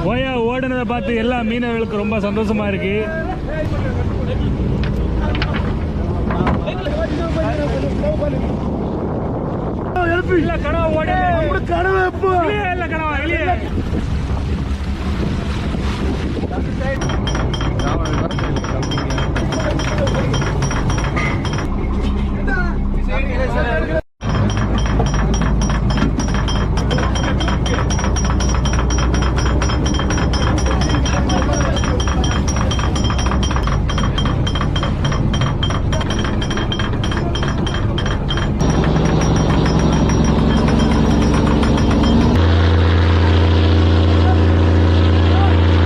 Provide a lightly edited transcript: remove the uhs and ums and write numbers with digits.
ஓயா ஓடுனதை பார்த்து எல்லா மீனவர்களுக்கு ரொம்ப சந்தோஷமா இருக்கு. இல்ல கடை ஓட